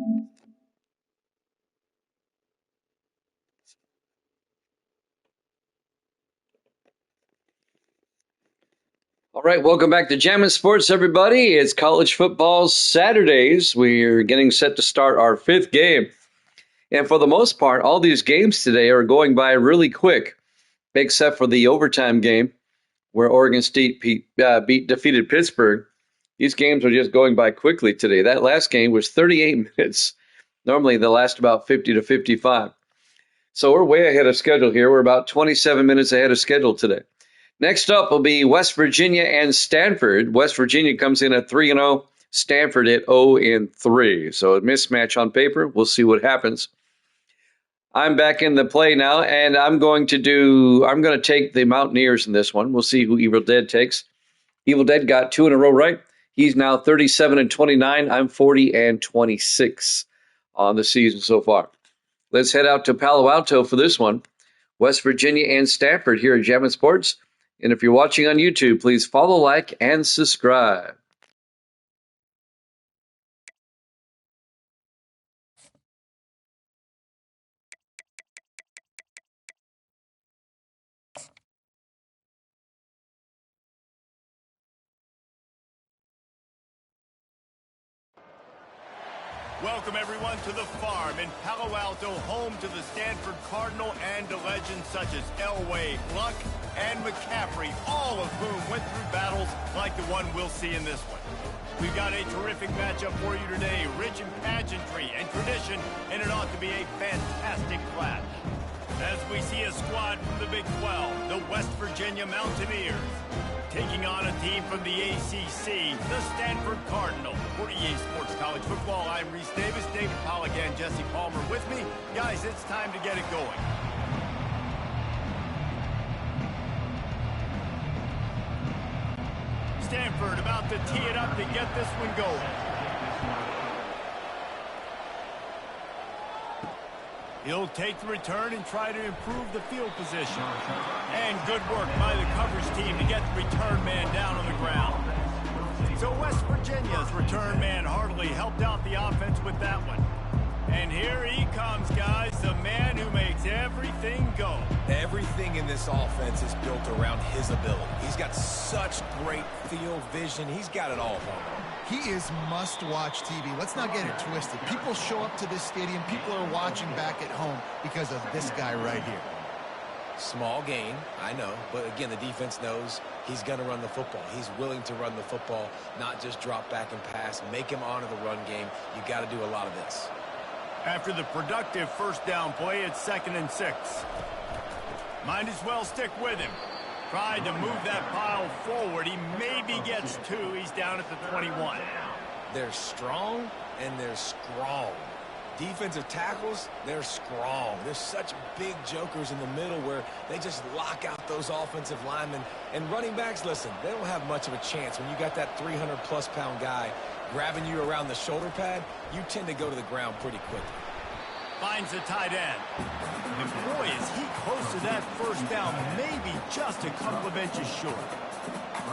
All right, welcome back to Jammin' Sports, everybody. It's college football Saturdays. We're getting set to start our fifth game. And for the most part, all these games today are going by really quick, except for the overtime game where Oregon State defeated Pittsburgh. These games are just going by quickly today. That last game was 38 minutes. Normally, they last about 50 to 55. So we're way ahead of schedule here. We're about 27 minutes ahead of schedule today. Next up will be West Virginia and Stanford. West Virginia comes in at 3-0, Stanford at 0-3. So a mismatch on paper. We'll see what happens. I'm back in the play now, and I'm going to take the Mountaineers in this one. We'll see who Evil Dead takes. Evil Dead got 2 in a row right. He's now 37-29. I'm 40-26 on the season so far. Let's head out to Palo Alto for this one. West Virginia and Stanford here at Jammin' Sports. And if you're watching on YouTube, please follow, like, and subscribe. Welcome, everyone, to the farm in Palo Alto, home to the Stanford Cardinal and to legends such as Elway, Luck, and McCaffrey, all of whom went through battles like the one we'll see in this one. We've got a terrific matchup for you today, rich in pageantry and tradition, and it ought to be a fantastic clash. As we see a squad from the Big 12, the West Virginia Mountaineers, taking on a team from the ACC, the Stanford Cardinal. For EA Sports College Football, I'm Reese Davis, David Pollack, and Jesse Palmer with me. Guys, it's time to get it going. Stanford about to tee it up to get this one going. He'll take the return and try to improve the field position. And good work by the coverage team to get the return man down on the ground. So West Virginia's return man hardly helped out the offense with that one. And here he comes, guys, the man who makes everything go. Everything in this offense is built around his ability. He's got such great field vision. He's got it all. He is must-watch TV. Let's not get it twisted. People show up to this stadium. People are watching back at home because of this guy right here. Small gain, I know. But, again, the defense knows he's going to run the football. He's willing to run the football, not just drop back and pass. Make him honor the run game. You got to do a lot of this. After the productive first down play, it's 2nd and 6. Might as well stick with him. Tried to move that pile forward. He maybe gets 2. He's down at the 21. They're strong and they're strong. Defensive tackles, they're strong. There's such big jokers in the middle where they just lock out those offensive linemen. And running backs, listen, they don't have much of a chance. When you got that 300-plus pound guy grabbing you around the shoulder pad, you tend to go to the ground pretty quickly. Finds the tight end. And boy, is he close to that first down, maybe just a couple of inches short.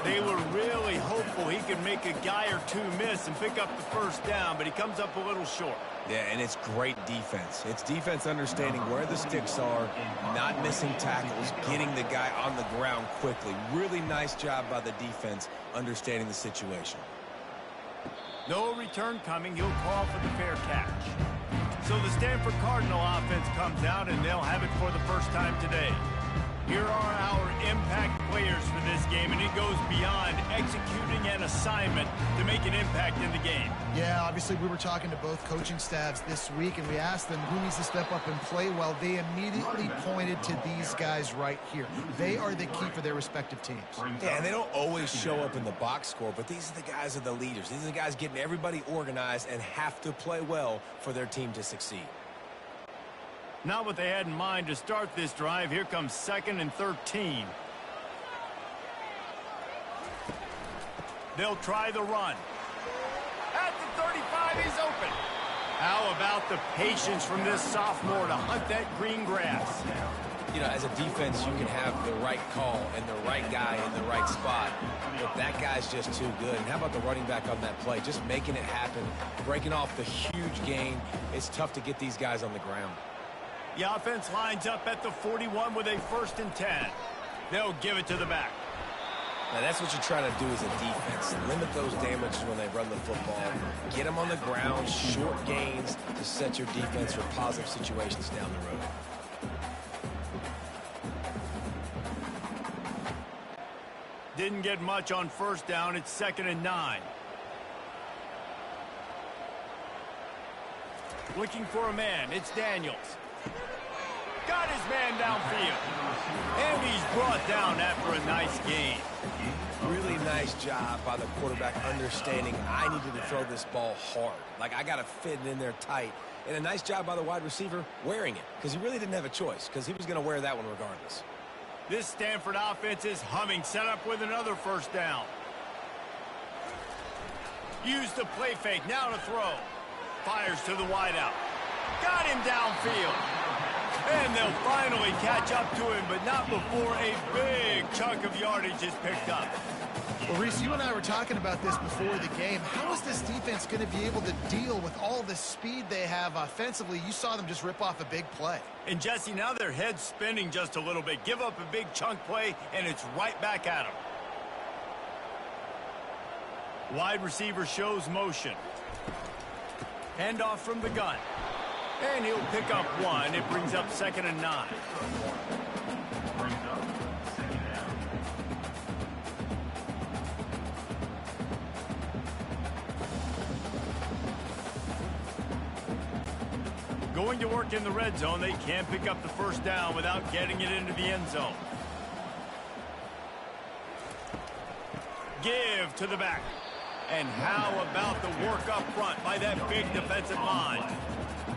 They were really hopeful he could make a guy or two miss and pick up the first down, but he comes up a little short. Yeah, and it's great defense. It's defense understanding where the sticks are, not missing tackles, getting the guy on the ground quickly. Really nice job by the defense understanding the situation. No return coming. He'll call for the fair catch. So the Stanford Cardinal offense comes out, and they'll have it for the first time today. Here are our impact players for this game, and it goes beyond executing an assignment to make an impact in the game. Yeah, obviously we were talking to both coaching staffs this week, and we asked them who needs to step up and play well. They immediately pointed to these guys right here. They are the key for their respective teams. Yeah, and they don't always show up in the box score, but these are the guys that are the leaders. These are the guys getting everybody organized and have to play well for their team to succeed. Not what they had in mind to start this drive. Here comes 2nd and 13. They'll try the run. At the 35, he's open. How about the patience from this sophomore to hunt that green grass? You know, as a defense, you can have the right call and the right guy in the right spot, but that guy's just too good. And how about the running back on that play? Just making it happen, breaking off the huge gain. It's tough to get these guys on the ground. The offense lines up at the 41 with a 1st and 10. They'll give it to the back. Now, that's what you try to do as a defense. Limit those damages when they run the football. Get them on the ground, short gains to set your defense for positive situations down the road. Didn't get much on 1st down. It's 2nd and 9. Looking for a man. It's Daniels. Got his man downfield. And he's brought down after a nice gain. Really nice job by the quarterback understanding I needed to throw this ball hard. Like, I got to fit it in there tight. And a nice job by the wide receiver wearing it, because he really didn't have a choice, because he was going to wear that one regardless. This Stanford offense is humming, set up with another 1st down. Used the play fake, now to throw. Fires to the wideout. Got him downfield. And they'll finally catch up to him, but not before a big chunk of yardage is picked up. Well, Reese, you and I were talking about this before the game. How is this defense going to be able to deal with all the speed they have offensively? You saw them just rip off a big play. And, Jesse, now their head's spinning just a little bit. Give up a big chunk play, and it's right back at them. Wide receiver shows motion. Handoff from the gun. And he'll pick up 1. It brings up 2nd and 9. Going to work in the red zone. They can't pick up the 1st down without getting it into the end zone. Give to the back. And how about the work up front by that big defensive line?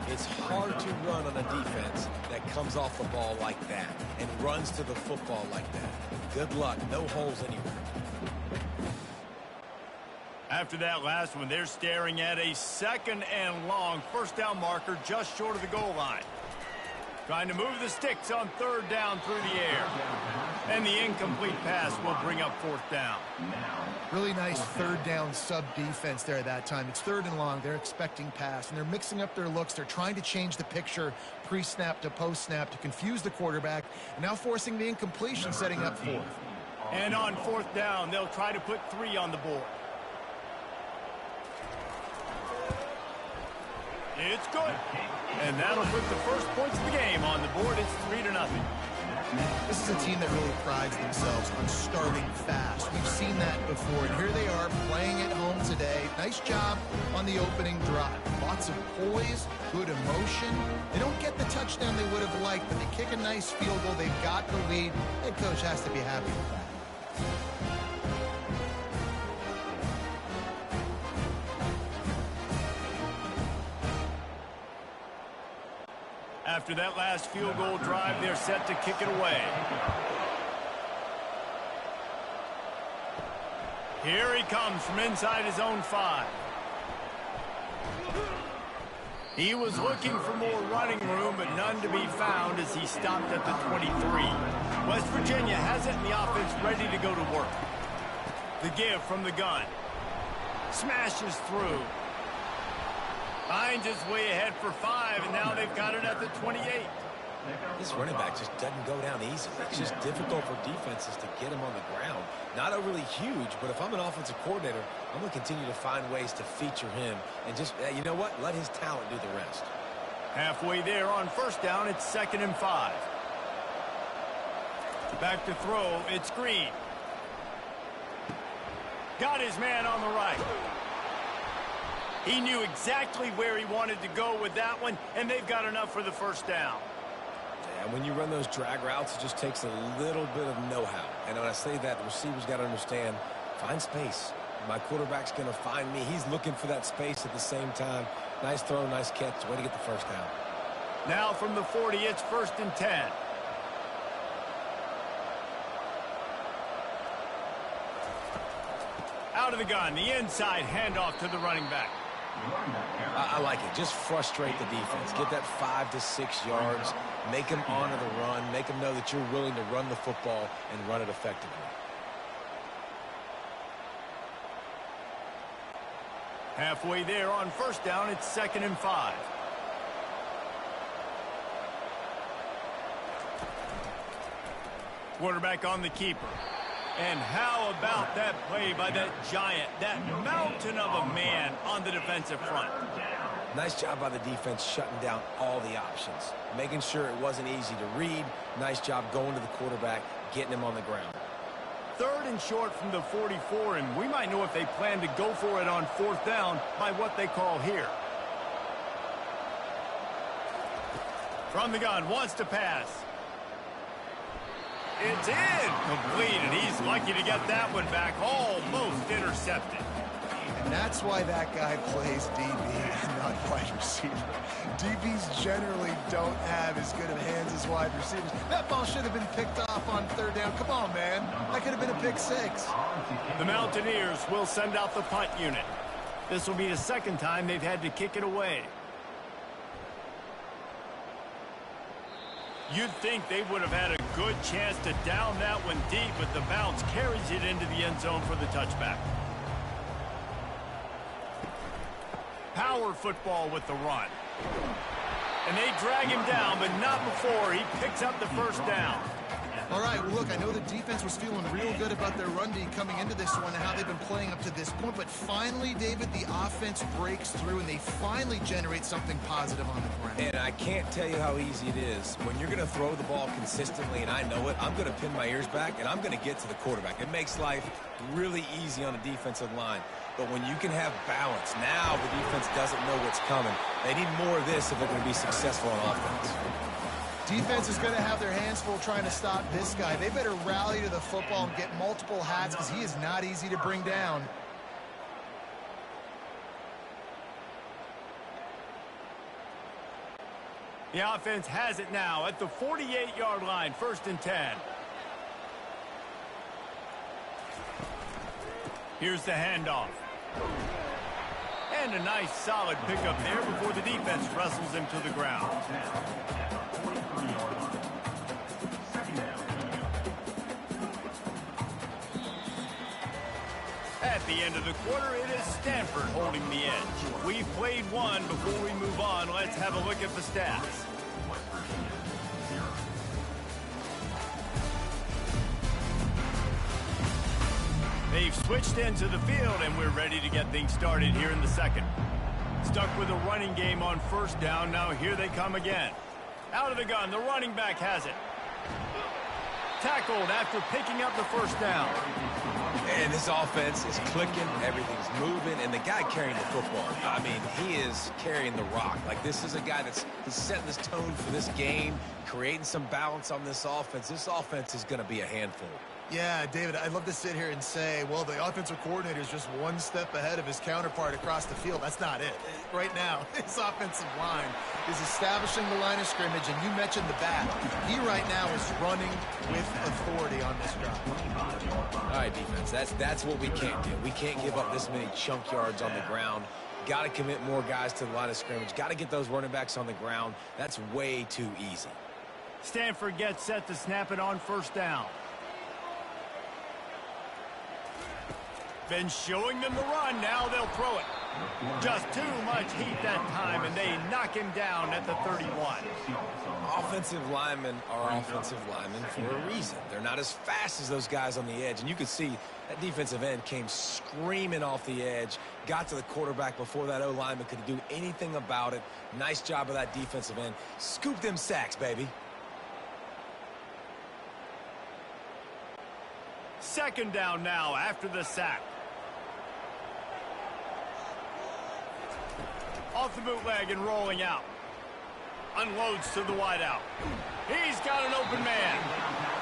It's hard to run on a defense that comes off the ball like that and runs to the football like that. Good luck. No holes anywhere. After that last one, they're staring at a 2nd and long 1st down marker just short of the goal line. Trying to move the sticks on 3rd down through the air. And the incomplete pass will bring up 4th down. Really nice 3rd down sub-defense there that time. It's 3rd and long. They're expecting pass, and they're mixing up their looks. They're trying to change the picture pre-snap to post-snap to confuse the quarterback, and now forcing the incompletion, setting up 4th. And on 4th down, they'll try to put 3 on the board. It's good. And that'll put the first points of the game on the board. It's 3-0. This is a team that really prides themselves on starting fast. We've seen that before, and here they are playing at home today. Nice job on the opening drive. Lots of poise, good emotion. They don't get the touchdown they would have liked, but they kick a nice field goal. They've got the lead. Head coach has to be happy with that. After that last field goal drive, they're set to kick it away. Here he comes from inside his own 5. He was looking for more running room, but none to be found as he stopped at the 23. West Virginia has it in the offense ready to go to work. The give from the gun. Smashes through. Finds his way ahead for 5, and now they've got it at the 28. This running back just doesn't go down easy. It's just difficult for defenses to get him on the ground. Not overly huge, but if I'm an offensive coordinator, I'm going to continue to find ways to feature him and just, you know what, let his talent do the rest. Halfway there on 1st down, it's 2nd and 5. Back to throw, it's Green. Got his man on the right. He knew exactly where he wanted to go with that one, and they've got enough for the 1st down. Yeah, when you run those drag routes, it just takes a little bit of know-how. And when I say that, the receiver's got to understand, find space. My quarterback's going to find me. He's looking for that space at the same time. Nice throw, nice catch. Way to get the 1st down. Now from the 40, it's 1st and 10. Out of the gun, the inside handoff to the running back. I like it. Just frustrate the defense. Get that 5 to 6 yards. Make them honor the run. Make them know that you're willing to run the football and run it effectively. Halfway there on first down, it's 2nd and 5. Quarterback on the keeper. And how about that play by that giant, that mountain of a man on the defensive front? Nice job by the defense shutting down all the options, making sure it wasn't easy to read. Nice job going to the quarterback, getting him on the ground. 3rd and short from the 44, and we might know if they plan to go for it on 4th down by what they call here. From the gun, wants to pass. It's in. Completed. He's lucky to get that one back. Almost intercepted. And that's why that guy plays DB and not wide receiver. DBs generally don't have as good of hands as wide receivers. That ball should have been picked off on 3rd down. Come on, man. That could have been a pick 6. The Mountaineers will send out the punt unit. This will be the 2nd time they've had to kick it away. You'd think they would have had a good chance to down that one deep, but the bounce carries it into the end zone for the touchback. Power football with the run. And they drag him down, but not before he picks up the 1st down. All right, well, look, I know the defense was feeling real good about their run D coming into this one and how they've been playing up to this point, but finally, David, the offense breaks through and they finally generate something positive on the ground. And I can't tell you how easy it is. When you're going to throw the ball consistently, and I know it, I'm going to pin my ears back, and I'm going to get to the quarterback. It makes life really easy on the defensive line. But when you can have balance, now the defense doesn't know what's coming. They need more of this if they're going to be successful on offense. Defense is going to have their hands full trying to stop this guy. They better rally to the football and get multiple hats because he is not easy to bring down. The offense has it now at the 48-yard line, 1st and 10. Here's the handoff. And a nice solid pickup there before the defense wrestles him to the ground. At the end of the quarter, it is Stanford holding the edge. We've played one. Before we move on, let's have a look at the stats. They've switched into the field, and we're ready to get things started here in the 2nd. Stuck with a running game on 1st down. Now here they come again. Out of the gun, the running back has it. Tackled after picking up the 1st down. And this offense is clicking, everything's moving, and the guy carrying the football, I mean, he is carrying the rock. Like, this is a guy he's setting this tone for this game, creating some balance on this offense. This offense is going to be a handful. Yeah, David, I'd love to sit here and say, well, the offensive coordinator is just one step ahead of his counterpart across the field. That's not it. Right now, his offensive line is establishing the line of scrimmage, and you mentioned the back. He right now is running with authority on this drive. All right, defense, that's what we can't do. We can't give up this many chunk yards on the ground. Got to commit more guys to the line of scrimmage. Got to get those running backs on the ground. That's way too easy. Stanford gets set to snap it on 1st down. Been showing them the run. Now they'll throw it. Just too much heat that time, and they knock him down at the 31. Offensive linemen are offensive linemen for a reason. They're not as fast as those guys on the edge, and you can see that defensive end came screaming off the edge, got to the quarterback before that O-lineman could do anything about it. Nice job of that defensive end. Scoop them sacks, baby. 2nd down now after the sack. Off the bootleg and rolling out. Unloads to the wideout. He's got an open man.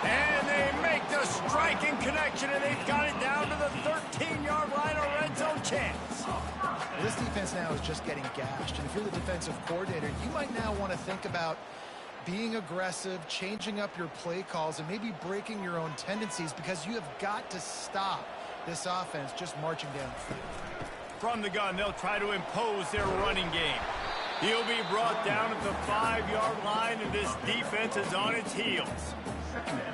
And they make the striking connection, and they've got it down to the 13-yard line, a red zone chance. This defense now is just getting gashed, and if you're the defensive coordinator, you might now want to think about being aggressive, changing up your play calls, and maybe breaking your own tendencies, because you have got to stop this offense just marching down the field. From the gun, they'll try to impose their running game. He'll be brought down at the 5-yard line, and this defense is on its heels.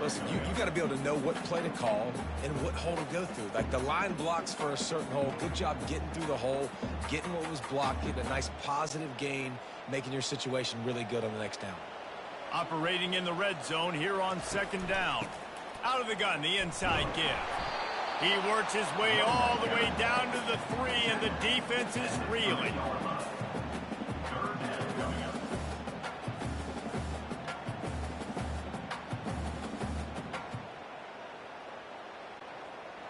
Listen, you got to be able to know what play to call and what hole to go through. Like the line blocks for a certain hole. Good job getting through the hole, getting what was blocked, getting a nice positive gain, making your situation really good on the next down. Operating in the red zone here on 2nd down. Out of the gun, the inside give. He works his way all the way down to the 3, and the defense is reeling.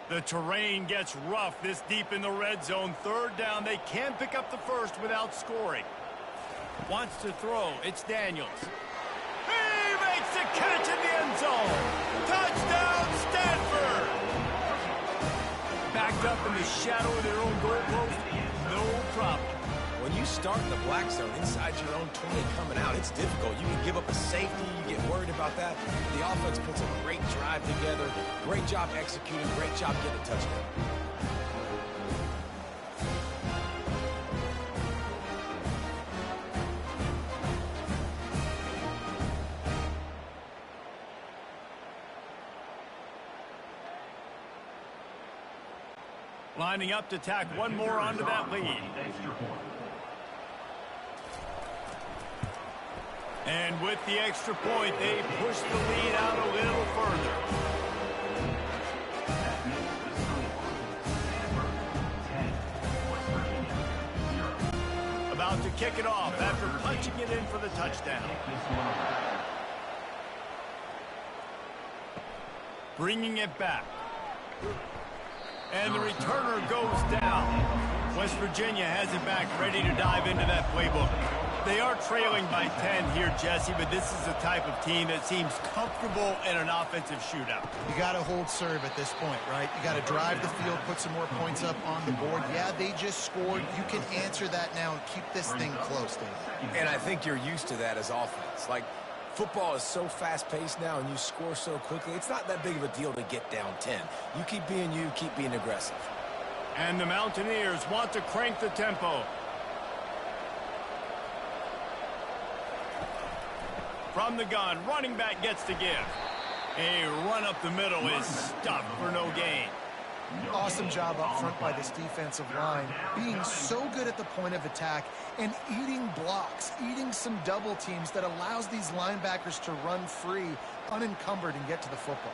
The terrain gets rough this deep in the red zone. 3rd down, they can pick up the first without scoring. Wants to throw, it's Daniels. He makes the catch in the end zone. Touchdown, Stanford! Backed up in the shadow of their own goalpost, no problem. When you start in the black zone inside your own 20 coming out, it's difficult. You can give up a safety. You get worried about that. The offense puts a great drive together. Great job executing. Great job getting a touchdown. Lining up to tack one more onto that lead. And with the extra point, they push the lead out a little further. About to kick it off after punching it in for the touchdown. Bringing it back. And the returner goes down. West Virginia has it back, ready to dive into that playbook. They are trailing by 10 here, Jesse, but this is the type of team that seems comfortable in an offensive shootout. You got to hold serve at this point, right? You got to drive the field, put some more points up on the board. Yeah, they just scored. You can answer that now and keep this thing close, Dave. And I think you're used to that as offense. Like, football is so fast-paced now and you score so quickly, it's not that big of a deal to get down 10. You keep being aggressive. And the Mountaineers want to crank the tempo. From the gun, running back gets to give. A run up the middle is stuffed for no gain. Awesome job up front by this defensive line, being so good at the point of attack and eating blocks, eating some double teams that allows these linebackers to run free, unencumbered, and get to the football.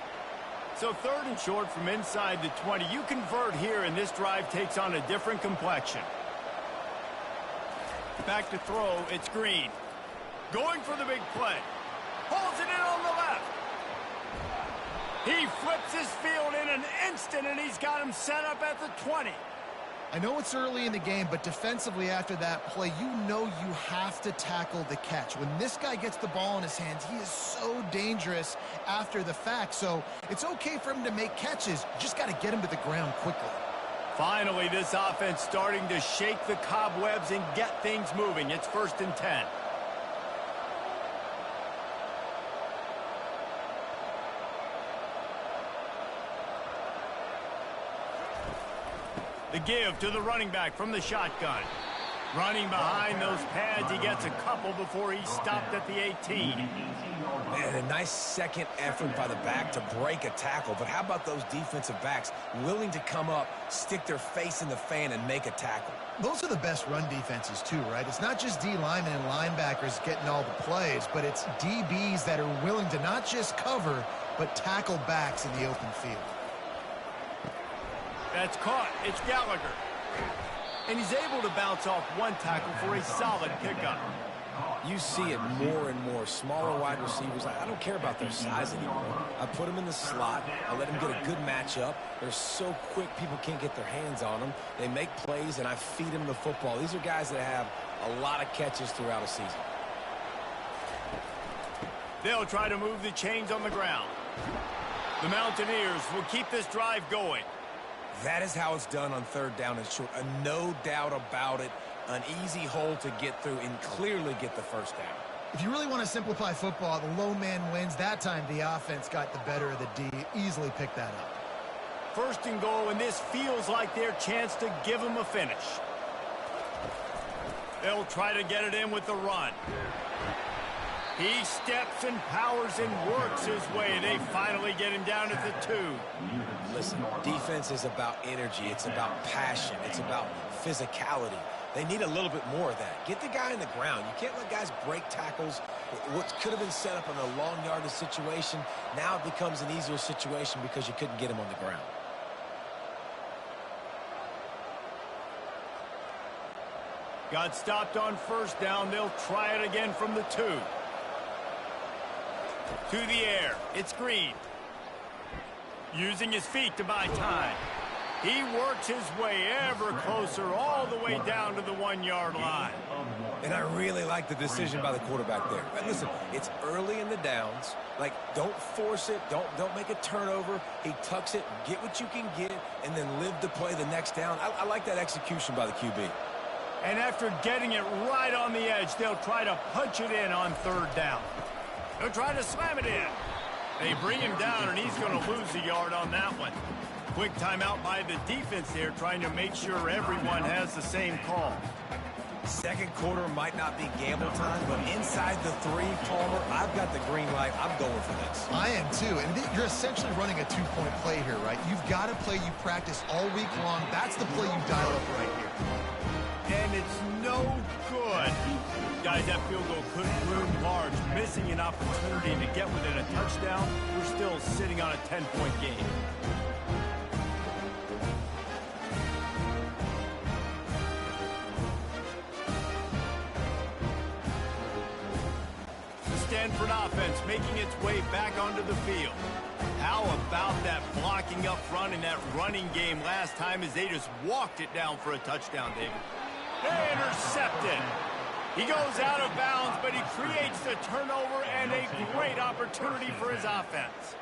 So 3rd and short from inside the 20. You convert here, and this drive takes on a different complexion. Back to throw, it's Green. Going for the big play. Pulls it in on the left. He flips his field in an instant, and he's got him set up at the 20. I know it's early in the game, but defensively after that play, you know you have to tackle the catch. When this guy gets the ball in his hands, he is so dangerous after the fact. So it's okay for him to make catches. You just got to get him to the ground quickly. Finally, this offense starting to shake the cobwebs and get things moving. It's 1st and 10. The give to the running back from the shotgun. Running behind those pads, he gets a couple before he's stopped at the 18. And a nice second effort by the back to break a tackle. But how about those defensive backs willing to come up, stick their face in the fan, and make a tackle? Those are the best run defenses too, right? It's not just D linemen and linebackers getting all the plays, but it's DBs that are willing to not just cover, but tackle backs in the open field. That's caught. It's Gallagher. And he's able to bounce off one tackle for a solid pickup. You see it more and more. Smaller wide receivers, I don't care about their size anymore. I put them in the slot. I let them get a good matchup. They're so quick, people can't get their hands on them. They make plays, and I feed them the football. These are guys that have a lot of catches throughout a season. They'll try to move the chains on the ground. The Mountaineers will keep this drive going. That is how it's done on 3rd down and short. No doubt about it. An easy hole to get through and clearly get the first down. If you really want to simplify football, the low man wins. That time the offense got the better of the D. Easily picked that up. first and goal, and this feels like their chance to give them a finish. They'll try to get it in with the run. He steps and powers and works his way. They finally get him down at the 2. Listen, defense is about energy. It's about passion. It's about physicality. They need a little bit more of that. Get the guy in the ground. You can't let guys break tackles. What could have been set up in a long yardage situation, now it becomes an easier situation because you couldn't get him on the ground. Got stopped on first down. They'll try it again from the 2. To the air. It's Green. Using his feet to buy time. He works his way ever closer all the way down to the 1-yard line. And I really like the decision by the quarterback there. But listen, it's early in the downs. Like, don't force it. Don't make a turnover. He tucks it, get what you can get, and then live to play the next down. I like that execution by the QB. And after getting it right on the edge, they'll try to punch it in on 3rd down. They'll try to slam it in. They bring him down, and he's going to lose a yard on that one. Quick timeout by the defense there, trying to make sure everyone has the same call. Second quarter might not be gamble time, but inside the 3, Palmer, I've got the green light. I'm going for this. I am too, and you're essentially running a 2-point play here, right? You've got a play you practice all week long. That's the play you dial up right here. And it's no good. Guys, that field goal could loom large. Missing an opportunity to get within a touchdown. We're still sitting on a 10-point game. The Stanford offense making its way back onto the field. How about that blocking up front in that running game last time as they just walked it down for a touchdown, David? They intercepted. He goes out of bounds, but he creates the turnover and a great opportunity for his offense.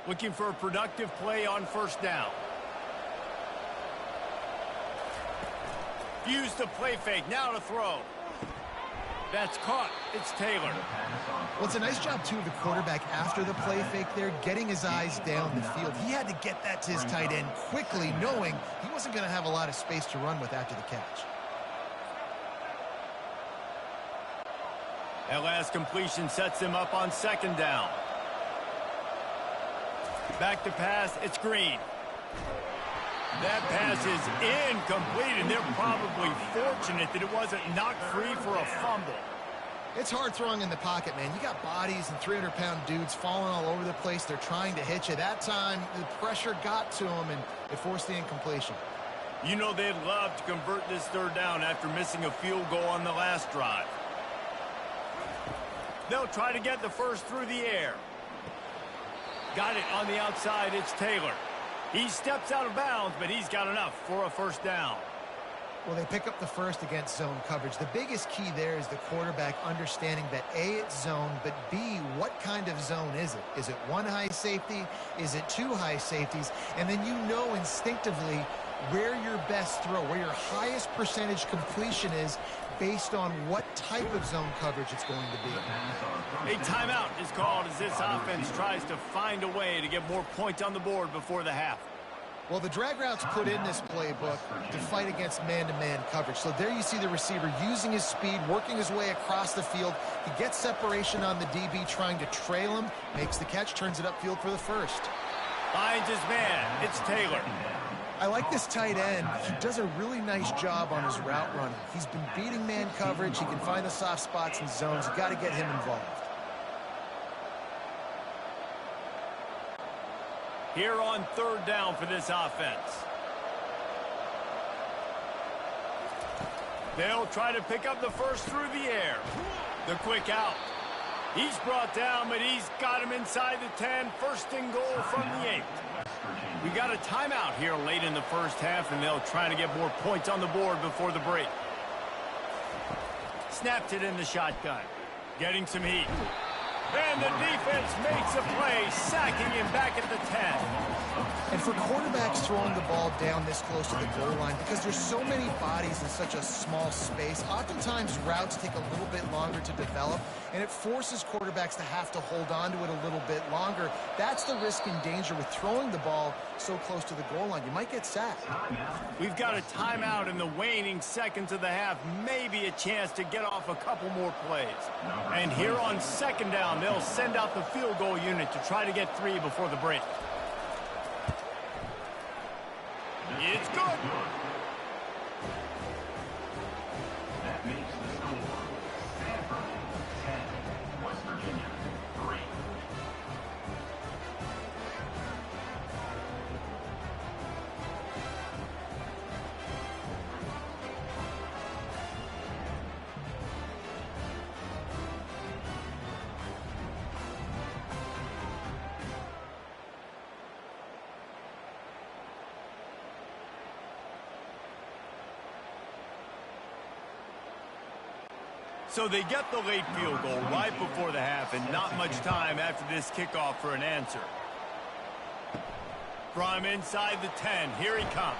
Looking for a productive play on first down. Use the play fake, now to throw. That's caught. It's Taylor. Well, it's a nice job, too, of the quarterback after the play fake there, getting his eyes down the field. He had to get that to his tight end quickly, knowing he wasn't going to have a lot of space to run with after the catch. That last completion sets him up on 2nd down. Back to pass, it's Green. That pass is incomplete, and they're probably fortunate that it wasn't knocked free for a fumble. It's hard throwing in the pocket, man. You got bodies and 300-pound dudes falling all over the place. They're trying to hit you. That time, the pressure got to them, and it forced the incompletion. You know they'd love to convert this 3rd down after missing a field goal on the last drive. They'll try to get the first through the air. Got it on the outside. It's Taylor. He steps out of bounds, but he's got enough for a 1st down. Well, they pick up the first against zone coverage. The biggest key there is the quarterback understanding that A, it's zone, but B, what kind of zone is it? Is it 1 high safety? Is it 2 high safeties? And then you know instinctively where your best throw, where your highest percentage completion is based on what type of zone coverage it's going to be. A timeout is called as this offense tries to find a way to get more points on the board before the half. Well, the drag routes put in this playbook to fight against man-to-man coverage. So there you see the receiver using his speed, working his way across the field. He gets separation on the DB, trying to trail him, makes the catch, turns it upfield for the first. Finds his man. It's Taylor. I like this tight end. He does a really nice job on his route running. He's been beating man coverage. He can find the soft spots and zones. You got to get him involved. Here on 3rd down for this offense. They'll try to pick up the first through the air. The quick out. He's brought down, but he's got him inside the 10. 1st and goal from the 8. We got a timeout here late in the first half, and they'll try to get more points on the board before the break. Snapped it in the shotgun. Getting some heat. And the defense makes a play, sacking him back at the 10. And for quarterbacks throwing the ball down this close to the goal line, because there's so many bodies in such a small space, oftentimes routes take a little bit longer to develop, and it forces quarterbacks to have to hold on to it a little bit longer. That's the risk and danger with throwing the ball so close to the goal line. You might get sacked. We've got a timeout in the waning seconds of the half, maybe a chance to get off a couple more plays. And here on second down, they'll send out the field goal unit to try to get 3 before the break. It's good. That makes the score Stanford 10, West Virginia 3. So they get the late field goal right before the half, and not much time after this kickoff for an answer. From inside the 10, here he comes.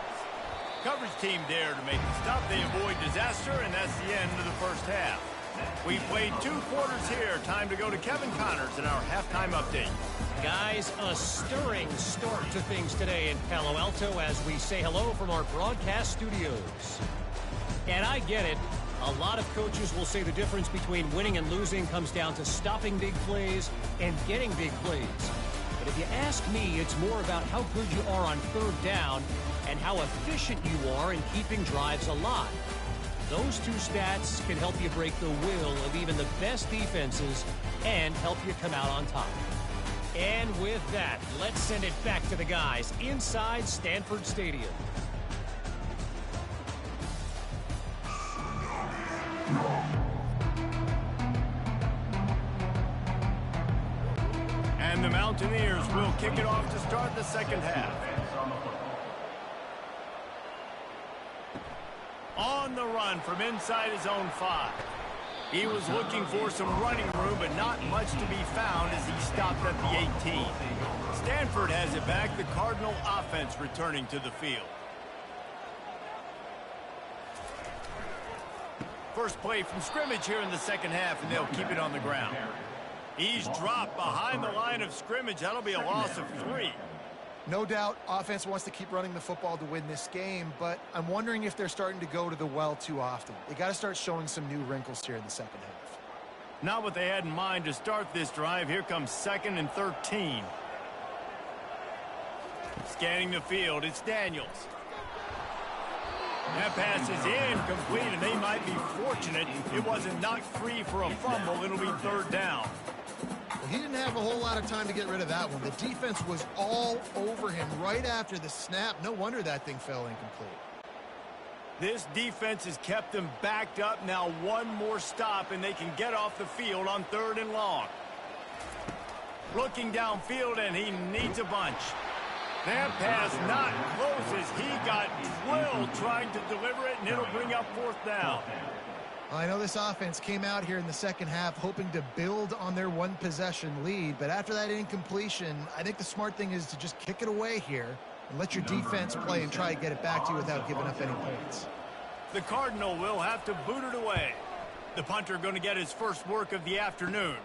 Coverage team there to make the stop. They avoid disaster, and that's the end of the first half. We played 2 quarters here. Time to go to Kevin Connors in our halftime update. Guys, a stirring start to things today in Palo Alto as we say hello from our broadcast studios. And I get it. A lot of coaches will say the difference between winning and losing comes down to stopping big plays and getting big plays. But if you ask me, it's more about how good you are on third down and how efficient you are in keeping drives alive. Those 2 stats can help you break the will of even the best defenses and help you come out on top. And with that, let's send it back to the guys inside Stanford Stadium. And the Mountaineers will kick it off to start the second half. On the run from inside his own 5. He was looking for some running room, but not much to be found as he stopped at the 18. Stanford has it back, the Cardinal offense returning to the field. First play from scrimmage here in the second half, and they'll keep it on the ground. He's dropped behind the line of scrimmage. That'll be a loss of 3. No doubt, offense wants to keep running the football to win this game, but I'm wondering if they're starting to go to the well too often. They got to start showing some new wrinkles here in the second half. Not what they had in mind to start this drive. Here comes 2nd and 13. Scanning the field, it's Daniels. That pass is incomplete, and they might be fortunate it wasn't knocked free for a fumble. It'll be 3rd down. Well, he didn't have a whole lot of time to get rid of that one. The defense was all over him right after the snap. No wonder that thing fell incomplete. This defense has kept them backed up. Now 1 more stop, and they can get off the field on 3rd and long. Looking downfield, and he needs a bunch. That pass not close as he got drilled trying to deliver it, and it'll bring up 4th down. I know this offense came out here in the second half hoping to build on their 1-possession lead, but after that incompletion, I think the smart thing is to just kick it away here and let your defense play and try to get it back to you without giving up any points. The Cardinal will have to boot it away. The punter going to get his first work of the afternoon.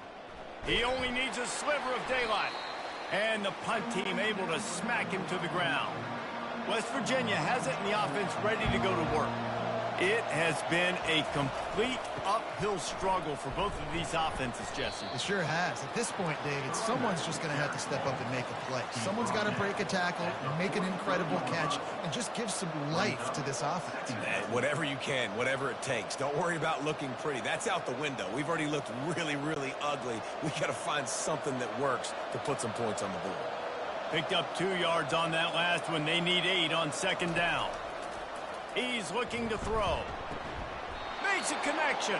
He only needs a sliver of daylight. And the punt team able to smack him to the ground. West Virginia has it, and the offense ready to go to work. It has been a complete uphill struggle for both of these offenses, Jesse. It sure has. At this point, David, someone's just going to have to step up and make a play. Someone's got to break a tackle, make an incredible catch, and just give some life to this offense. Whatever you can, whatever it takes. Don't worry about looking pretty. That's out the window. We've already looked really, really ugly. We got to find something that works to put some points on the board. Picked up 2 yards on that last one. They need 8 on 2nd down. He's looking to throw. Makes a connection.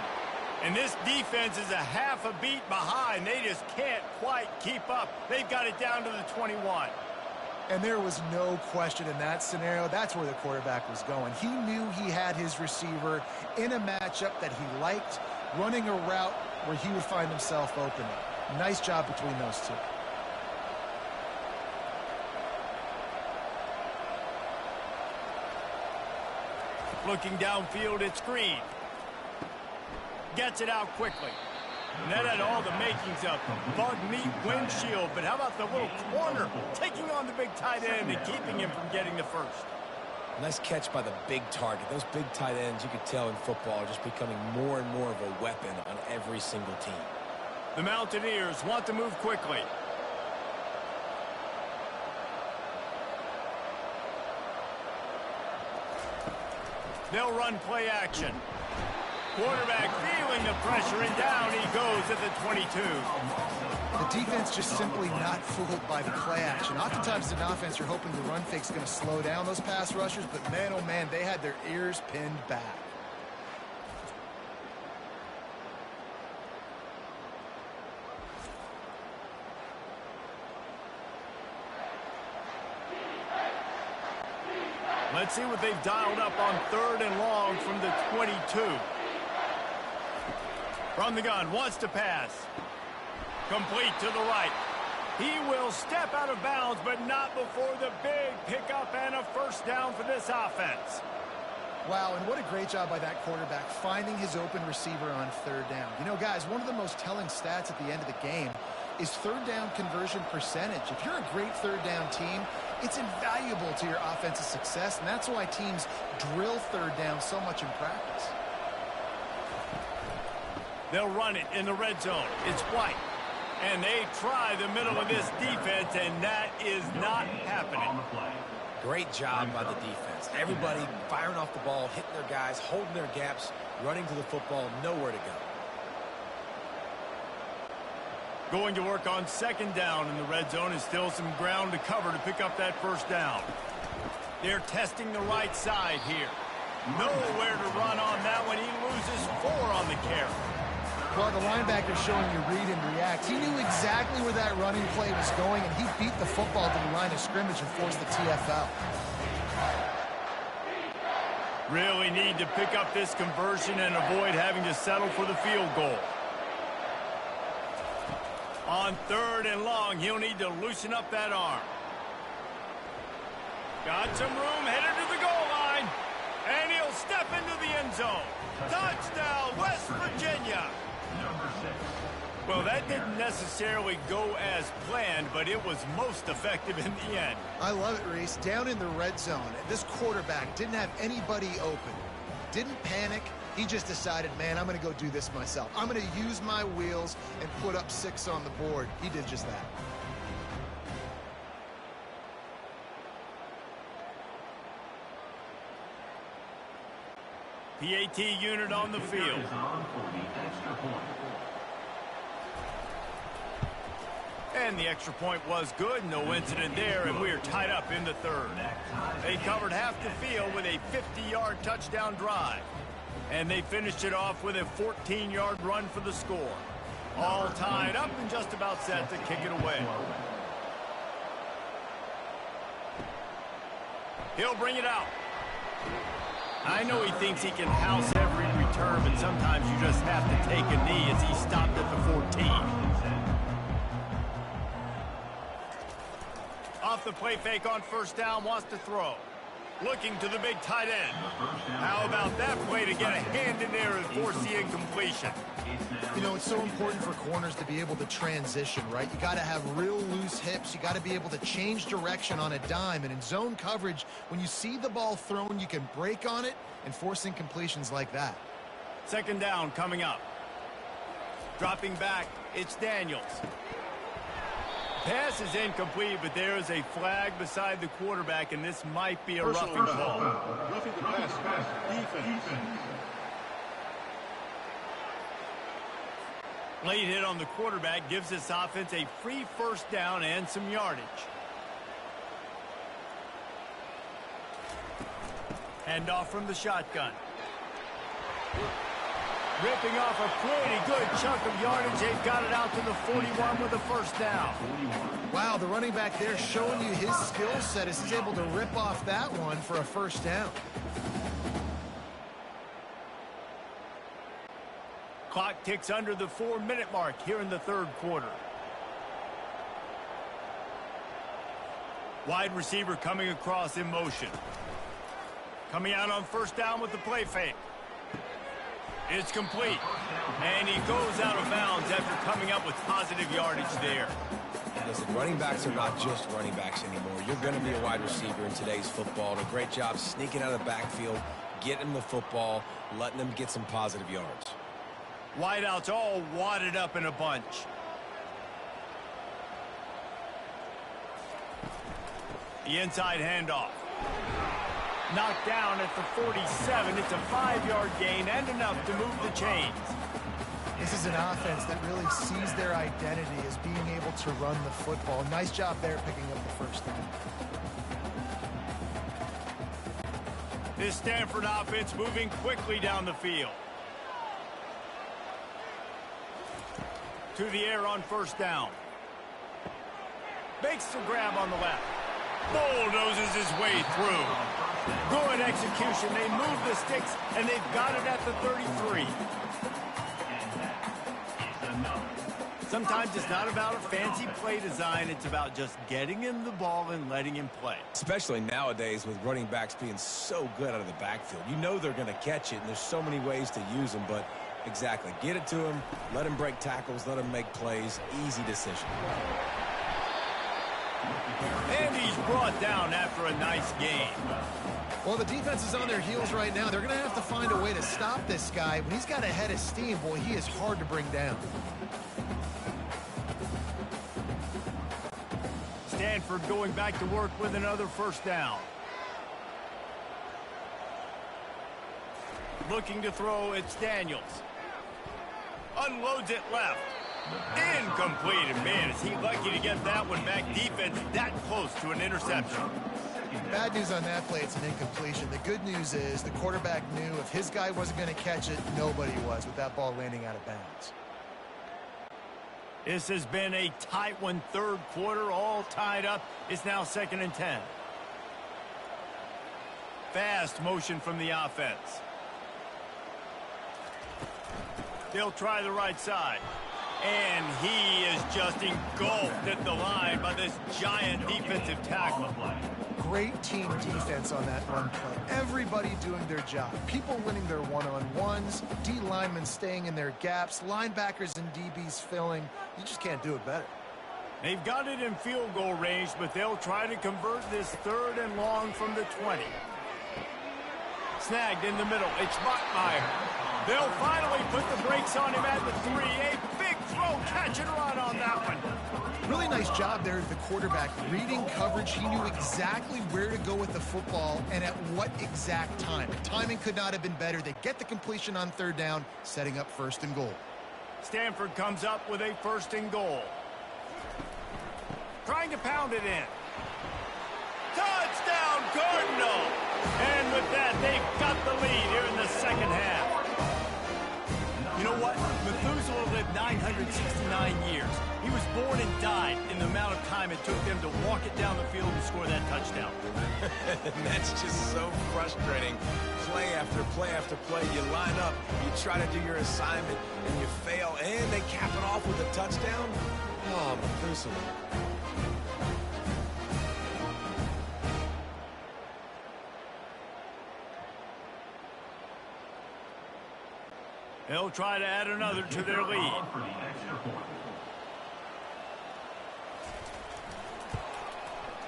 And this defense is a half a beat behind. They just can't quite keep up. They've got it down to the 21. And there was no question in that scenario. That's where the quarterback was going. He knew he had his receiver in a matchup that he liked, running a route where he would find himself opening. Nice job between those two. Looking downfield, it's Green. Gets it out quickly. And that had all the makings of bug meat windshield, but how about the little corner taking on the big tight end and keeping him from getting the first? Nice catch by the big target. Those big tight ends, you could tell in football, are just becoming more and more of a weapon on every single team. The Mountaineers want to move quickly. They'll run play action. Quarterback feeling the pressure, and down he goes at the 22. The defense just simply not fooled by the play action. Oftentimes in offense, you're hoping the run fake's going to slow down those pass rushers, but man, oh man, they had their ears pinned back. Let's see what they've dialed up on 3rd and long from the 22. From the gun, wants to pass. Complete to the right. He will step out of bounds, but not before the big pickup and a first down for this offense. Wow, and what a great job by that quarterback finding his open receiver on 3rd down. You know, guys, one of the most telling stats at the end of the game is 3rd down conversion percentage. If you're a great 3rd down team, it's invaluable to your offensive success, and that's why teams drill 3rd down so much in practice. They'll run it in the red zone. It's White. And they try the middle of this defense, and that is not happening. Great job by the defense. Everybody firing off the ball, hitting their guys, holding their gaps, running to the football, nowhere to go. Going to work on 2nd down in the red zone, is still some ground to cover to pick up that first down. They're testing the right side here. Nowhere to run on that one. He loses 4 on the carry. Well, the linebacker's showing you read and react. He knew exactly where that running play was going, and he beat the football to the line of scrimmage and forced the TFL. Really need to pick up this conversion and avoid having to settle for the field goal. On 3rd and long, he'll need to loosen up that arm. Got some room, headed to the goal line. And he'll step into the end zone. Touchdown, West Virginia. Well, that didn't necessarily go as planned, but it was most effective in the end. I love it, Reese. Down in the red zone, this quarterback didn't have anybody open. Didn't panic. He just decided, man, I'm going to go do this myself. I'm going to use my wheels and put up 6 on the board. He did just that. PAT unit on the field. And the extra point was good. No incident there, and we're tied up in the 3rd. They covered half the field with a 50-yard touchdown drive. And they finished it off with a 14-yard run for the score. All tied up and just about set to kick it away. He'll bring it out. I know he thinks he can house every return, but sometimes you just have to take a knee as he stopped at the 14. Off the play fake on 1st down, wants to throw. Looking to the big tight end. How about that play to get a hand in there and force the incompletion? You know, it's so important for corners to be able to transition, right? You got to have real loose hips. You got to be able to change direction on a dime. And in zone coverage, when you see the ball thrown, you can break on it and force incompletions like that. 2nd down coming up. Dropping back, it's Daniels. Pass is incomplete, but there is a flag beside the quarterback, and this might be a roughing call. Roughing the pass. Defense. Late hit on the quarterback gives this offense a free 1st down and some yardage. Handoff from the shotgun. Ripping off a pretty good chunk of yardage. They've got it out to the 41 with a 1st down. Wow, the running back there showing you his skill set as he's able to rip off that one for a 1st down. Clock ticks under the 4-minute mark here in the third quarter. Wide receiver coming across in motion. Coming out on first down with the play fake. It's complete. And he goes out of bounds after coming up with positive yardage there. Listen, running backs are not just running backs anymore. You're going to be a wide receiver in today's football. And a great job sneaking out of the backfield, getting the football, letting them get some positive yards. Wideouts all wadded up in a bunch. The inside handoff. Knocked down at the 47. It's a 5-yard gain and enough to move the chains. This is an offense that really sees their identity as being able to run the football. Nice job there picking up the first down. This Stanford offense moving quickly down the field. To the air on first down. Makes the grab on the left. Bulldozes his way through. Good execution. They move the sticks, and they've got it at the 33. Sometimes it's not about a fancy play design. It's about just getting him the ball and letting him play. Especially nowadays with running backs being so good out of the backfield. You know they're going to catch it, and there's so many ways to use them, but exactly. Get it to him, let him break tackles, let him make plays. Easy decision. And he's brought down after a nice game. Well, the defense is on their heels right now. They're going to have to find a way to stop this guy. When he's got a head of steam, boy, he is hard to bring down. Stanford going back to work with another first down. Looking to throw, it's Daniels. Unloads it left. Incomplete, and man, is he lucky to get that one back. Defense that close to an interception. Bad news on that play, it's an incompletion. The good news is the quarterback knew if his guy wasn't going to catch it, nobody was with that ball landing out of bounds. This has been a tight one, third quarter, all tied up. It's now 2nd and 10. Fast motion from the offense. They'll try the right side. And he is just engulfed at the line by this giant defensive tackle. Great team defense on that run play. Everybody doing their job. People winning their one-on-ones, D linemen staying in their gaps, linebackers and DBs filling. You just can't do it better. They've got it in field goal range, but they'll try to convert this 3rd and long from the 20. Snagged in the middle. It's Bachmeier. They'll finally put the brakes on him at the 3. A big throw, catch and run on that one. Really nice job there at the quarterback. Reading coverage, he knew exactly where to go with the football and at what exact time. The timing could not have been better. They get the completion on 3rd down, setting up 1st and goal. Stanford comes up with a 1st and goal. Trying to pound it in. Touchdown, Cardinal! And with that, they've got the lead here in the 2nd half. You know what? Methuselah lived 969 years. He was born and died in the amount of time it took them to walk it down the field and score that touchdown. That's just so frustrating. Play after play after play. You line up, you try to do your assignment, and you fail, and they cap it off with a touchdown? Oh, Methuselah. They'll try to add another to their lead.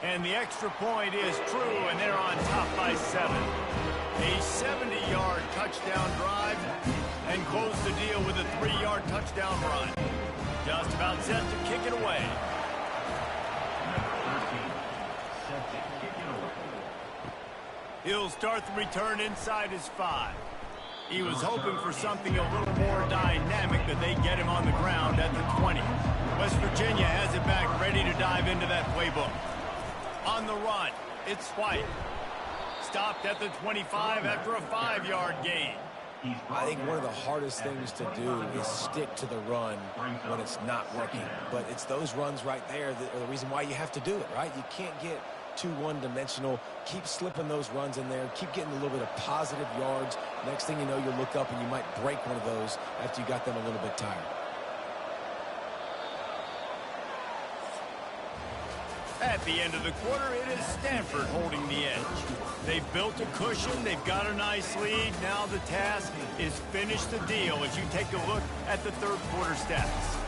And the extra point is true, and they're on top by 7. A 70-yard touchdown drive, and close the deal with a 3-yard touchdown run. Just about set to kick it away. He'll start the return inside his 5. He was hoping for something a little more dynamic, but they get him on the ground at the 20. West Virginia has it back, ready to dive into that playbook. On the run, it's White. Stopped at the 25 after a 5-yard gain. I think one of the hardest things to do is stick to the run when it's not working. But it's those runs right there that are the reason why you have to do it, right? You can't get too one-dimensional. Keep slipping those runs in there. Keep getting a little bit of positive yards. Next thing you know, you'll look up and you might break one of those after you got them a little bit tired. At the end of the quarter, it is Stanford holding the edge. They've built a cushion. They've got a nice lead. Now the task is finish the deal as you take a look at the third quarter stats.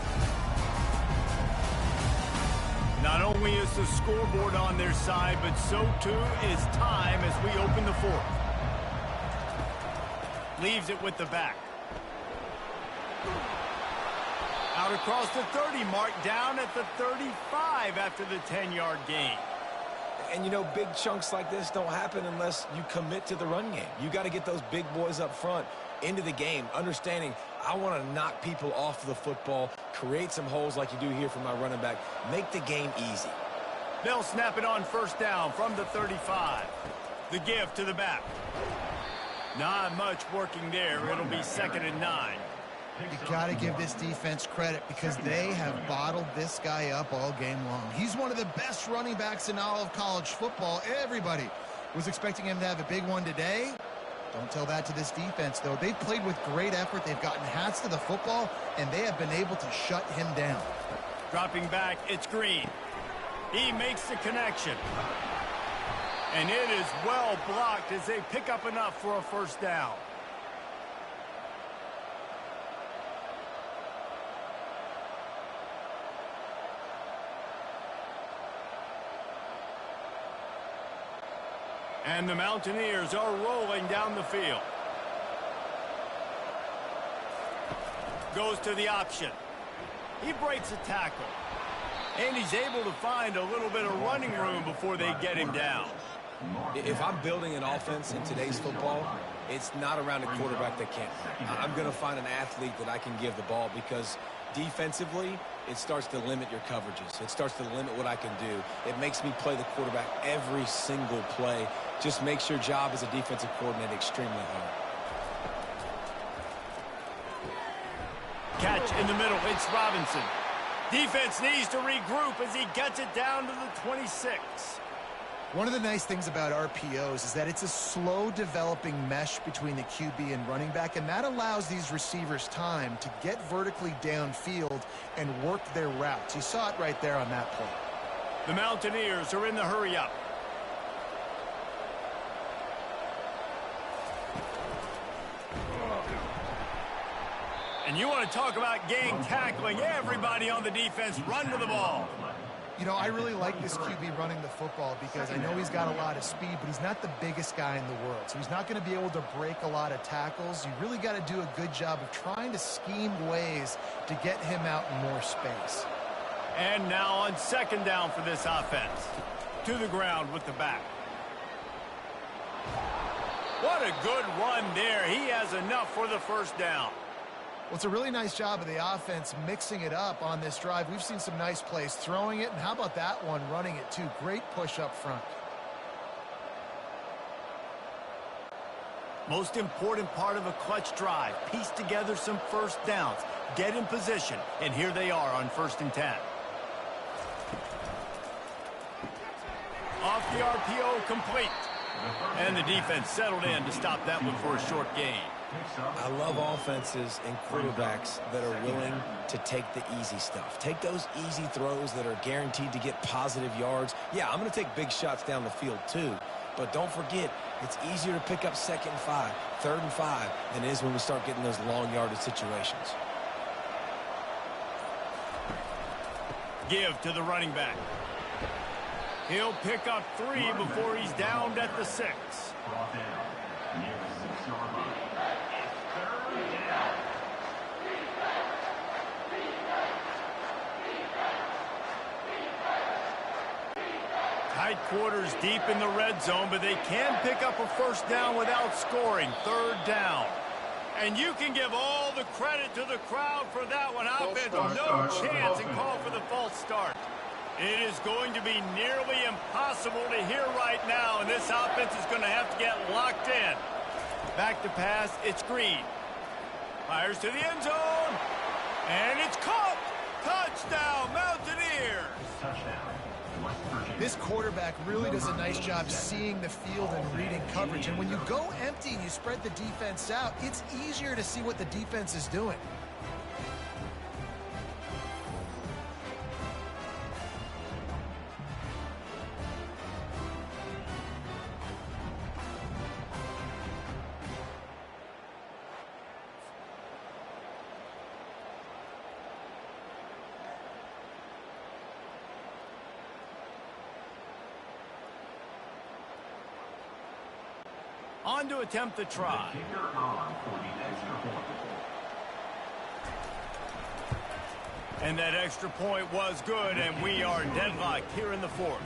Not only is the scoreboard on their side, but so too is time as we open the fourth. Leaves it with the back. Out across the 30 mark, down at the 35 after the 10-yard gain. And, you know, big chunks like this don't happen unless you commit to the run game. You got to get those big boys up front into the game, understanding I want to knock people off the football, create some holes like you do here for my running back, make the game easy. They'll snap it on first down from the 35. The give to the back. Not much working there. It'll be 2nd and 9. You got to give this defense credit because they have bottled this guy up all game long. He's one of the best running backs in all of college football. Everybody was expecting him to have a big one today. Don't tell that to this defense, though. They've played with great effort. They've gotten hats to the football, and they have been able to shut him down. Dropping back, it's Green. He makes the connection. And it is well blocked as they pick up enough for a first down. And the Mountaineers are rolling down the field. Goes to the option. He breaks a tackle. And he's able to find a little bit of running room before they get him down. If I'm building an offense in today's football, it's not around a quarterback that can't run. I'm going to find an athlete that I can give the ball because defensively, it starts to limit your coverages. It starts to limit what I can do. It makes me play the quarterback every single play. Just makes your job as a defensive coordinator extremely hard. Catch in the middle. It's Robinson. Defense needs to regroup as he gets it down to the 26. One of the nice things about RPOs is that it's a slow developing mesh between the QB and running back, and that allows these receivers time to get vertically downfield and work their routes. You saw it right there on that play. The Mountaineers are in the hurry-up. And you want to talk about gang tackling. Everybody on the defense run to the ball. You know, I really like this QB running the football because I know he's got a lot of speed, but he's not the biggest guy in the world. So he's not going to be able to break a lot of tackles. You really got to do a good job of trying to scheme ways to get him out in more space. And now on 2nd down for this offense. To the ground with the back. What a good run there. He has enough for the first down. Well, it's a really nice job of the offense mixing it up on this drive. We've seen some nice plays throwing it, and how about that one running it too? Great push up front. Most important part of a clutch drive. Piece together some first downs. Get in position, and here they are on 1st and 10. Off the RPO, complete. And the defense settled in to stop that one for a short gain. I love offenses and quarterbacks that are willing to take the easy stuff. Take those easy throws that are guaranteed to get positive yards. Yeah, I'm going to take big shots down the field too. But don't forget, it's easier to pick up 2nd and 5, 3rd and 5 than it is when we start getting those long yardage situations. Give to the running back. He'll pick up 3 before he's downed at the 6. Brought down near the 6-yard line. It's 3rd down. Tight quarters deep in the red zone, but they can pick up a first down without scoring. 3rd down. And you can give all the credit to the crowd for that one. Offense, no chance, and call for the false start. It is going to be nearly impossible to hear right now, and this offense is going to have to get locked in. Back to pass, it's Green. Fires to the end zone, and it's caught. Touchdown, Mountaineers. Touchdown. This quarterback really does a nice job seeing the field and reading coverage. And when you go empty and you spread the defense out, it's easier to see what the defense is doing. On to attempt the try. And that extra point was good, and we are deadlocked here in the fourth.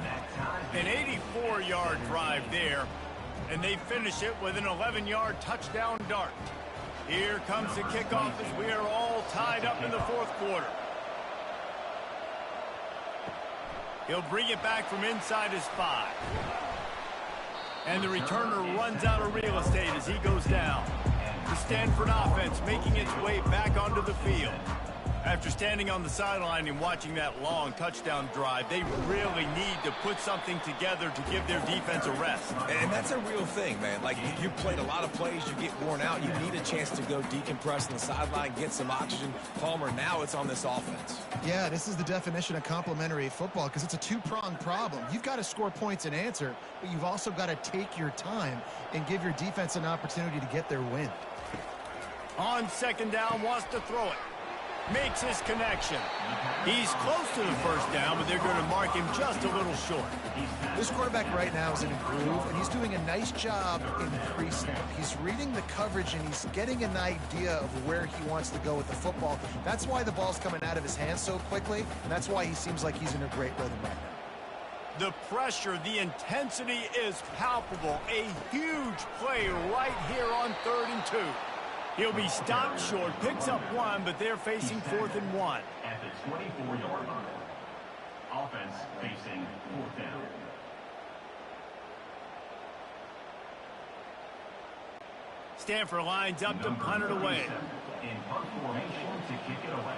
An 84-yard drive there, and they finish it with an 11-yard touchdown dart. Here comes the kickoff as we are all tied up in the fourth quarter. He'll bring it back from inside his 5. And the returner runs out of real estate as he goes down. The Stanford offense making its way back onto the field. After standing on the sideline and watching that long touchdown drive, they really need to put something together to give their defense a rest. And that's a real thing, man. Like, you played a lot of plays, you get worn out, you need a chance to go decompress on the sideline, get some oxygen. Palmer, now it's on this offense. Yeah, this is the definition of complementary football because it's a two-pronged problem. You've got to score points and answer, but you've also got to take your time and give your defense an opportunity to get their win. On second down, wants to throw it. Makes his connection. He's close to the first down, but they're going to mark him just a little short. This quarterback right now is in a groove, and he's doing a nice job in pre-snap. He's reading the coverage, and he's getting an idea of where he wants to go with the football. That's why the ball's coming out of his hands so quickly, and that's why he seems like he's in a great rhythm right now. The pressure, the intensity is palpable. A huge play right here on 3rd and 2. He'll be stopped short, picks up 1, but they're facing 4th and 1. At the 24-yard line. Offense facing 4th down. Stanford lines up to punt it away. In punt formation to kick it away.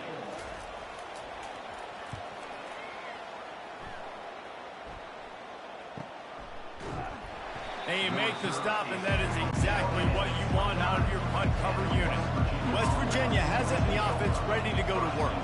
And you make the stop, and that is exactly what you want out of your punt cover unit. West Virginia has it in the offense ready to go to work.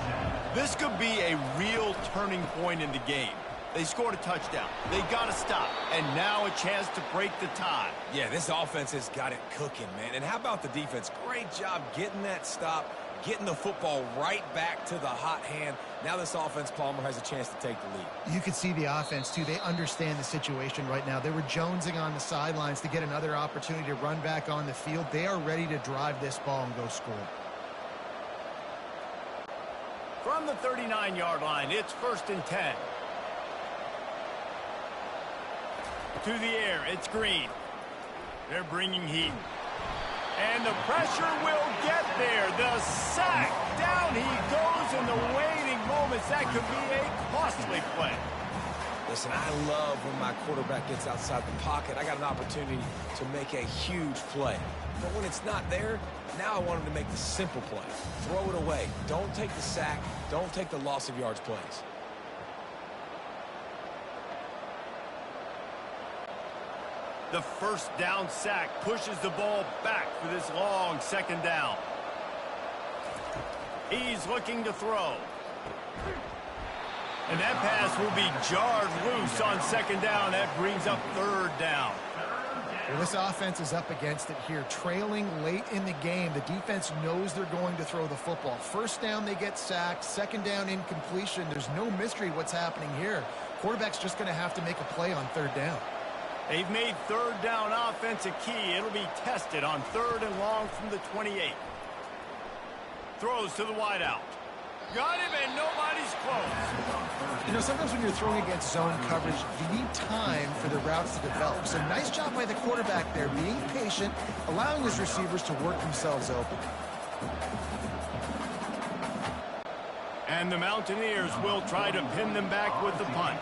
This could be a real turning point in the game. They scored a touchdown. They got to stop, and now a chance to break the tie. Yeah, this offense has got it cooking, man. And how about the defense? Great job getting that stop, getting the football right back to the hot hand. Now this offense, Palmer, has a chance to take the lead. You could see the offense, too. They understand the situation right now. They were jonesing on the sidelines to get another opportunity to run back on the field. They are ready to drive this ball and go score. From the 39-yard line, it's 1st and 10. To the air, it's Green. They're bringing heat. And the pressure will get there. The sack. Down he goes in the waiting moments. That could be a costly play. Listen, I love when my quarterback gets outside the pocket. I got an opportunity to make a huge play. But when it's not there, now I want him to make the simple play. Throw it away. Don't take the sack. Don't take the loss of yards plays. The first down sack pushes the ball back for this long 2nd down. He's looking to throw. And that pass will be jarred loose on 2nd down. That brings up 3rd down. Well, this offense is up against it here. Trailing late in the game, the defense knows they're going to throw the football. 1st down, they get sacked. 2nd down, incompletion. There's no mystery what's happening here. Quarterback's just going to have to make a play on 3rd down. They've made 3rd down offense a key. It'll be tested on 3rd and long from the 28. Throws to the wideout. Got him, and nobody's close. You know, sometimes when you're throwing against zone coverage, you need time for the routes to develop. So nice job by the quarterback there, being patient, allowing his receivers to work themselves open. And the Mountaineers will try to pin them back with the punt.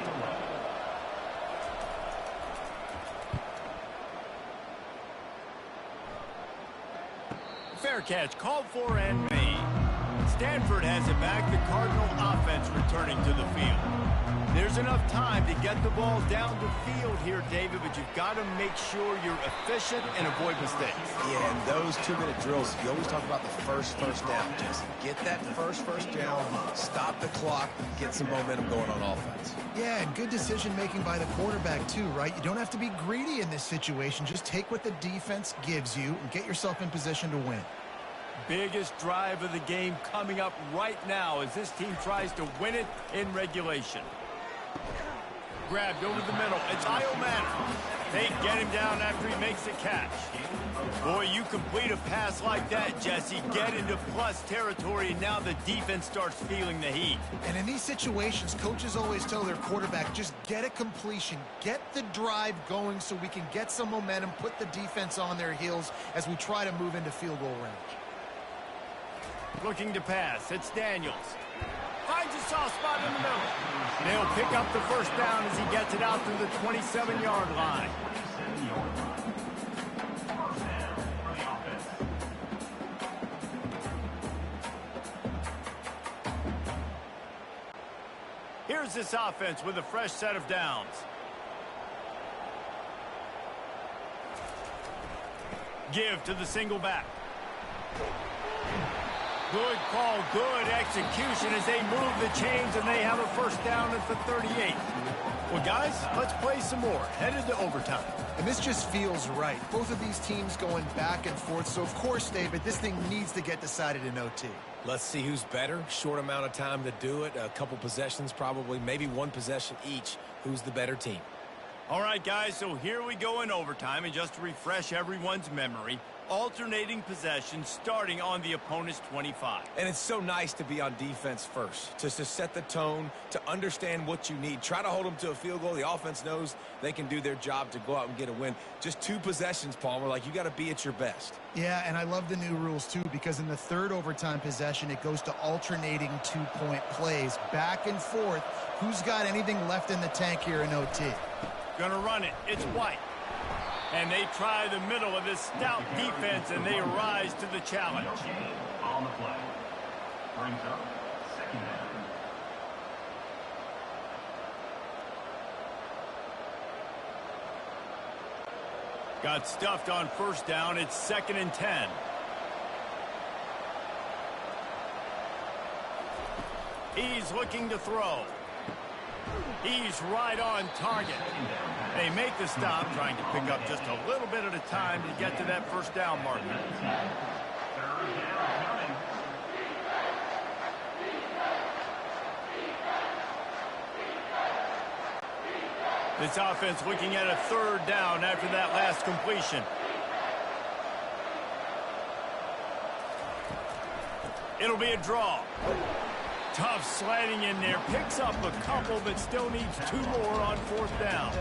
Fair catch called for and made. Stanford has it back. The Cardinal offense returning to the field. There's enough time to get the ball down the field here, David, but you've got to make sure you're efficient and avoid mistakes. Yeah, and those 2-minute drills, you always talk about the first down, Jesse. Get that first down, stop the clock, get some momentum going on offense. Yeah, and good decision-making by the quarterback, too, right? You don't have to be greedy in this situation. Just take what the defense gives you and get yourself in position to win. Biggest drive of the game coming up right now as this team tries to win it in regulation. Grabbed over the middle. It's Manor. They get him down after he makes a catch. Boy, you complete a pass like that, Jesse, get into plus territory, and now the defense starts feeling the heat. And in these situations, coaches always tell their quarterback, just get a completion, get the drive going so we can get some momentum, put the defense on their heels as we try to move into field goal range. Looking to pass. It's Daniels. Finds a soft spot in the middle. They'll pick up the first down as he gets it out to the 27-yard line. Here's this offense with a fresh set of downs. Give to the single back. Good call, good execution as they move the chains and they have a first down at the 38. Well, guys, let's play some more. Headed to overtime. And this just feels right. Both of these teams going back and forth. So, of course, David, this thing needs to get decided in OT. Let's see who's better. Short amount of time to do it. A couple possessions probably, maybe one possession each. Who's the better team? All right, guys, so here we go in overtime. And just to refresh everyone's memory, alternating possession starting on the opponent's 25. And it's so nice to be on defense first, to set the tone, to understand what you need. Try to hold them to a field goal. The offense knows they can do their job to go out and get a win. Just 2 possessions, Palmer, like you got to be at your best. Yeah, and I love the new rules, too, because in the third overtime possession, it goes to alternating 2-point plays, back and forth. Who's got anything left in the tank here in OT? Gonna run it. It's White. And they try the middle of this stout defense, and they rise to the challenge. On the play. Brings up second down. Got stuffed on first down. It's 2nd and 10. He's looking to throw. He's right on target. They make the stop, trying to pick up just a little bit at a time to get to that first down marker. This offense looking at a 3rd down after that last completion. It'll be a draw. Tough sliding in there. Picks up a couple, but still needs 2 more on 4th down.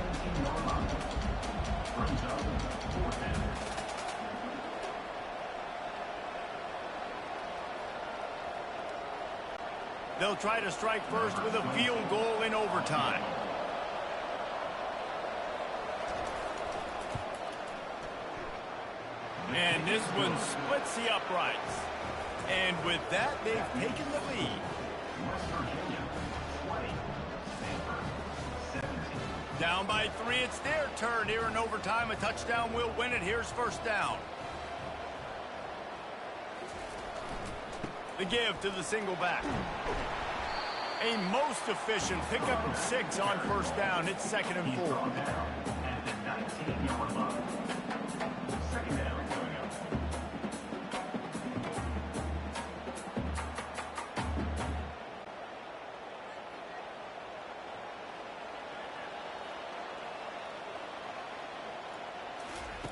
They'll try to strike first with a field goal in overtime. And this one splits the uprights. And with that, they've taken the lead. Down by 3, it's their turn here in overtime. A touchdown will win it. Here's first down. The give to the single back. A most efficient pickup of 6 on first down. It's 2nd and 4. At the 19-yard line. Second down going up.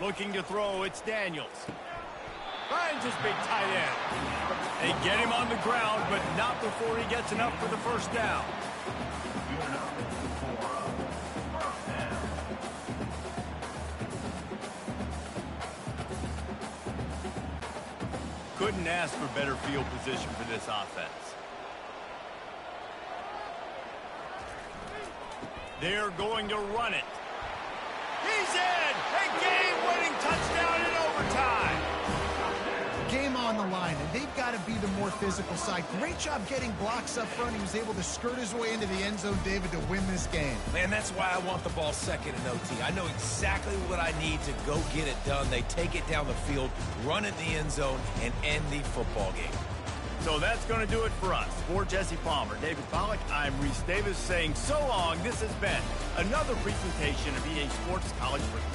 Looking to throw, it's Daniels. Finds his big tight end. They get him on the ground, but not before he gets enough for the first down. Good enough for first down. Couldn't ask for better field position for this offense. They're going to run it. He's in! A game-winning touchdown in overtime! Game on the line, and they've got to be the more physical side. Great job getting blocks up front. He was able to skirt his way into the end zone, David, to win this game. Man, that's why I want the ball second in OT. I know exactly what I need to go get it done. They take it down the field, run it in the end zone, and end the football game. So that's going to do it for us. For Jesse Palmer, David Pollack, I'm Reese Davis saying so long. This has been another presentation of EA Sports College Football.